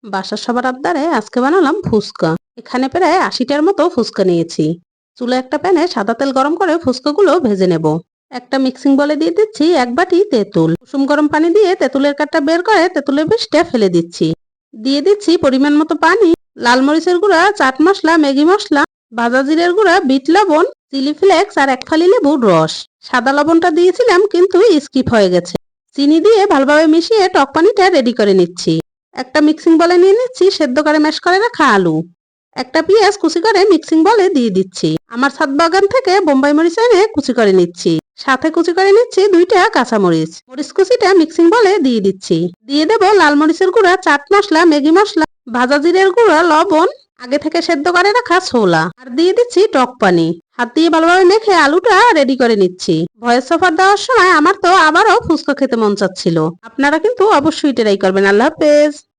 বাসার সবার আবদারে আজকে বানালাম ফুচকা। এখানে প্রায় 80টার মতো ফুচকা নিয়েছি। চুলা একটা প্যানে সাদা তেল গরম করে ফুচকাগুলো ভেজে নেব। একটা মিক্সিং বলে দিয়ে দিচ্ছি 1 বাটি তেঁতুল। কুসুম গরম পানি দিয়ে তেঁতুলের কাঠটা বের করে তেঁতুলের বীজটা ফেলে দিচ্ছি। দিয়ে দিচ্ছি পরিমাণ মতো পানি, লাল মরিচের গুঁড়া, চাট মশলা, ম্যাগি মশলা, ভাজা জিরের গুঁড়া, বিট লবণ, চিলি ফ্লেক্স আর 1 ফালি লেবুর রস। সাদা লবণটা দিয়েছিলাম কিন্তু স্কিপ হয়ে গেছে। চিনি দিয়ে ভালোভাবে মিশিয়ে টক পানিটা রেডি করে নিচ্ছি। একটা মিক্সিং বলে নিয়ে নিচ্ছি সেদ্ধ করে ম্যাশ করে রাখা আলু। একটা পেঁয়াজ কুচি করে মিক্সিং বলে দিয়ে দিচ্ছি। আমার ছাদ বাগান থেকে বোম্বাই মরিচ এনে কুচি করে নিচ্ছি। সাথে কুচি করে নিচ্ছি 2টা কাঁচামরিচ। মরিচ কুচিটা মিক্সিং বলে দিয়ে দিচ্ছি। দিয়ে দেব লাল মরিচের গুঁড়া, চাট মশলা, ম্যাগি মশলা, ভাজা জিরের গুঁড়া, লবণ, আগে থেকে সেদ্ধ করে রাখা ছোলা আর দিয়ে দিচ্ছি টক পানি। হাত দিয়ে ভালোভাবে মেখে আলুটা রেডি করে নিচ্ছি। ভয়েস ওভার দেওয়ার সময় আমার তো আবারও ফুচকা খেতে মন চাচ্ছিল। আপনারা কিন্তু অবশ্যই ট্রাই করবেন। আল্লাহ হাফেজ।